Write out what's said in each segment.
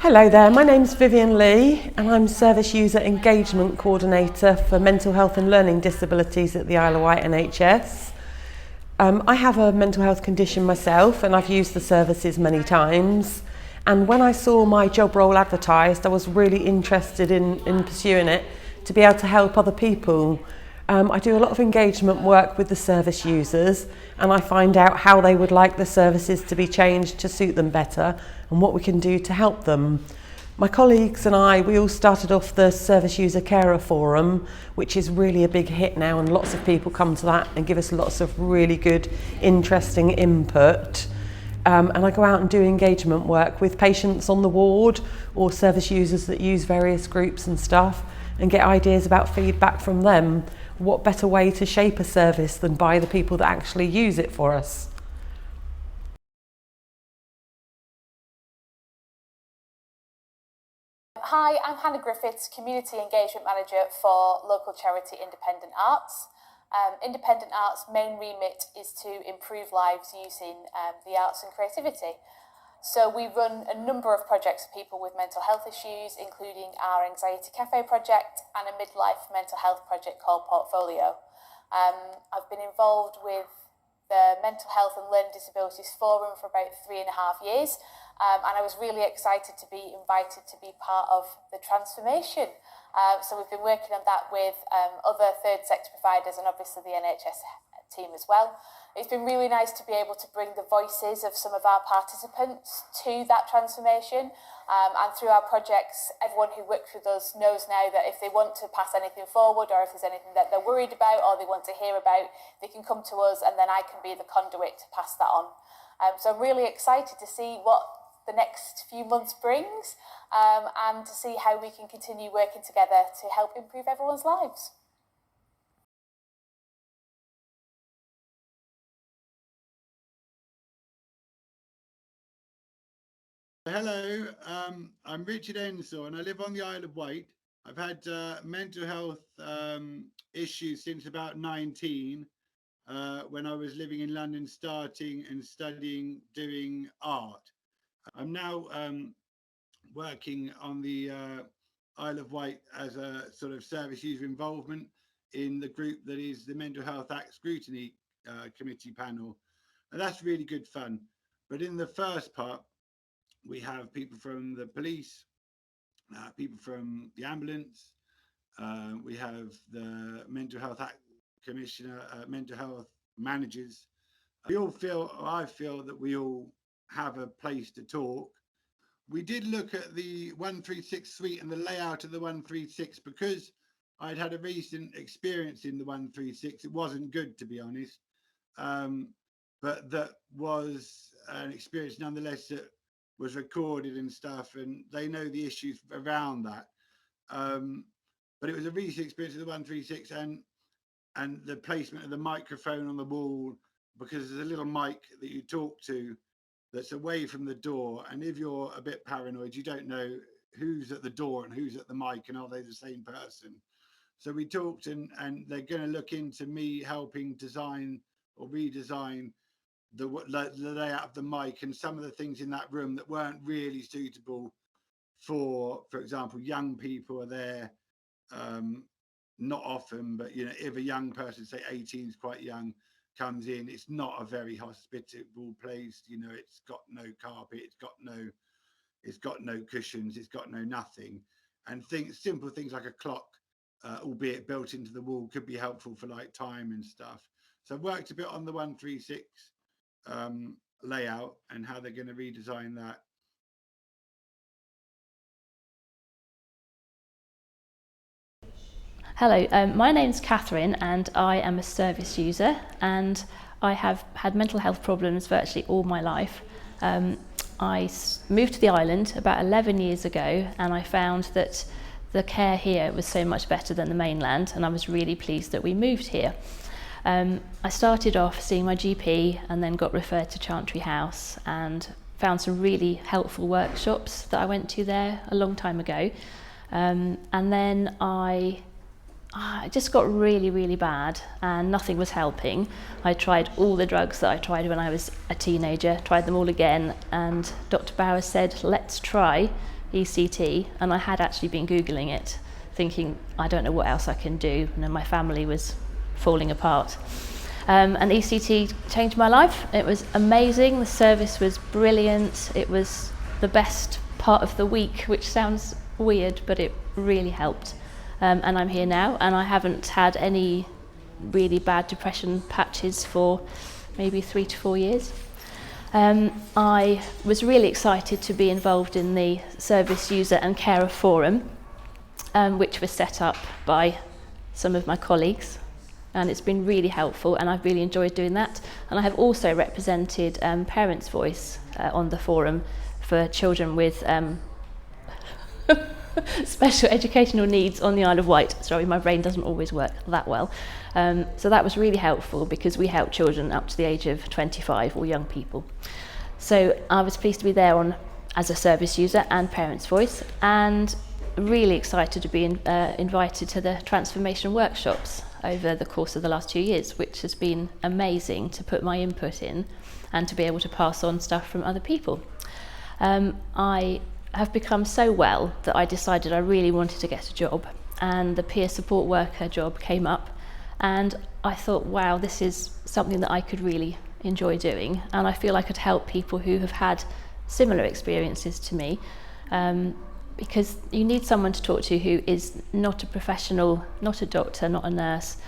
Hello there, my name's Vivienne Lee and I'm Service User Engagement Coordinator for Mental Health and Learning Disabilities at the Isle of Wight NHS. I have a mental health condition myself and I've used the services many times, and when I saw my job role advertised I was really interested in pursuing it to be able to help other people. I do a lot of engagement work with the service users and I find out how they would like the services to be changed to suit them better and what we can do to help them. My colleagues and I, we all started off the Service User Carer Forum, which is really a big hit now, and lots of people come to that and give us lots of really good, interesting input. And I go out and do engagement work with patients on the ward or service users that use various groups and stuff, and get ideas about feedback from them. What better way to shape a service than by the people that actually use it for us? Hi, I'm Hannah Griffiths, Community Engagement Manager for local charity Independent Arts. Independent Arts' main remit is to improve lives using the arts and creativity. So we run a number of projects for people with mental health issues, including our Anxiety Cafe project and a midlife mental health project called Portfolio. I've been involved with the Mental Health and Learning Disabilities Forum for about 3.5 years, and I was really excited to be invited to be part of the transformation. So we've been working on that with other third sector providers and obviously the NHS team as well. It's been really nice to be able to bring the voices of some of our participants to that transformation, and through our projects, everyone who works with us knows now that if they want to pass anything forward or if there's anything that they're worried about or they want to hear about, they can come to us and then I can be the conduit to pass that on. So I'm really excited to see what the next few months brings, and to see how we can continue working together to help improve everyone's lives. Hello, I'm Richard Ensor and I live on the Isle of Wight. I've had mental health issues since about 19, when I was living in London, starting and studying doing art. I'm now working on the Isle of Wight as a sort of service user involvement in the group that is the Mental Health Act Scrutiny Committee panel, and that's really good fun. But in the first part, we have people from the police, people from the ambulance, we have the Mental Health Act Commissioner, mental health managers. I feel that we all have a place to talk. We did look at the 136 suite and the layout of the 136 because I'd had a recent experience in the 136. It wasn't good, to be honest, but that was an experience nonetheless that was recorded and stuff, and they know the issues around that. But it was a recent experience of the 136 and the placement of the microphone on the wall, because there's a little mic that you talk to that's away from the door, and if you're a bit paranoid, you don't know who's at the door and who's at the mic and are they the same person. So we talked, and they're going to look into me helping design or redesign the layout of the mic and some of the things in that room that weren't really suitable for example, young people are there, not often, but you know, if a young person, say 18 is quite young, comes in, it's not a very hospitable place. You know, it's got no carpet, it's got no cushions, it's got no nothing. And simple things like a clock, albeit built into the wall, could be helpful for like time and stuff. So I've worked a bit on the 136 layout and how they're going to redesign that. Hello, my name's Catherine and I am a service user, and I have had mental health problems virtually all my life. I moved to the island about 11 years ago and I found that the care here was so much better than the mainland, and I was really pleased that we moved here. I started off seeing my GP and then got referred to Chantry House and found some really helpful workshops that I went to there a long time ago. And then I just got really, really bad and nothing was helping. I tried all the drugs that I tried when I was a teenager, tried them all again, and Dr. Bowers said, let's try ECT, and I had actually been Googling it, thinking I don't know what else I can do, and then my family was falling apart. And ECT changed my life. It was amazing. The service was brilliant. It was the best part of the week, which sounds weird, but it really helped. And I'm here now, and I haven't had any really bad depression patches for maybe 3 to 4 years. I was really excited to be involved in the Service User and Carer Forum, which was set up by some of my colleagues, and it's been really helpful, and I've really enjoyed doing that. And I have also represented Parents' Voice on the forum for children with special educational needs on the Isle of Wight. Sorry, my brain doesn't always work that well. So that was really helpful because we help children up to the age of 25 or young people. So I was pleased to be there as a service user and Parents' Voice, and really excited to be invited to the transformation workshops over the course of the last 2 years, which has been amazing to put my input in and to be able to pass on stuff from other people. I have become so well that I decided I really wanted to get a job, and the peer support worker job came up, and I thought, wow, this is something that I could really enjoy doing, and I feel I could help people who have had similar experiences to me, because you need someone to talk to who is not a professional, not a doctor, not a nurse,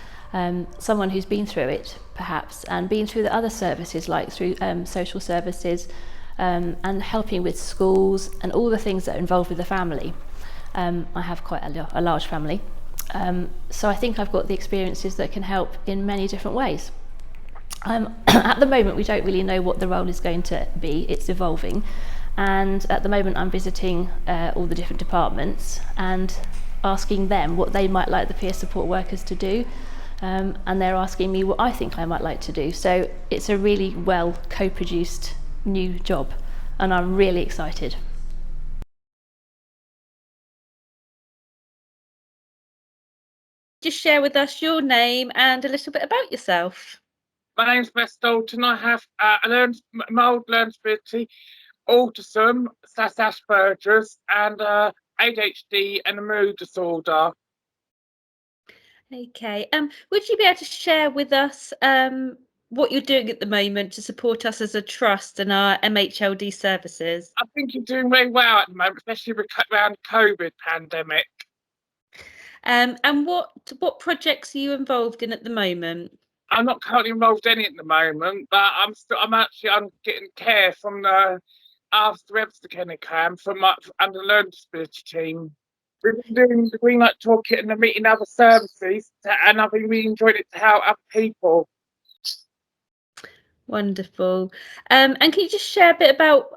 someone who's been through it perhaps, and been through the other services like through social services, and helping with schools and all the things that are involved with the family. I have quite a large family, so I think I've got the experiences that can help in many different ways. At the moment we don't really know what the role is going to be, it's evolving, and at the moment I'm visiting all the different departments and asking them what they might like the peer support workers to do, and they're asking me what I think I might like to do. So it's a really well co-produced new job, and I'm really excited. Just share with us your name and a little bit about yourself. My name's Dalton. I have mild learning disability, autism, Asperger's, and ADHD and a mood disorder. Okay. Would you be able to share with us what you're doing at the moment to support us as a trust and our MHLD services? I think you're doing very well at the moment, especially around the COVID pandemic. And what projects are you involved in at the moment? I'm not currently involved in it at the moment, but I'm getting care from the after Respresentative camp under the learning disability team. We've been doing the Green Light Toolkit and meeting other services, and I've been really enjoying it to help other people. Wonderful. And can you just share a bit about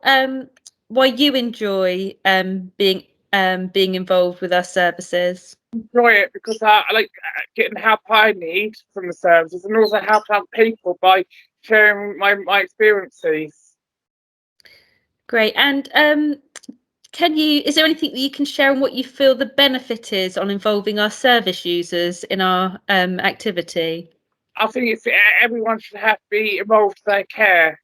why you enjoy being involved with our services? I enjoy it because I like getting the help I need from the services, and also help other people by sharing my experiences. Great. And is there anything that you can share on what you feel the benefit is on involving our service users in our activity? I think everyone should have to be involved in their care.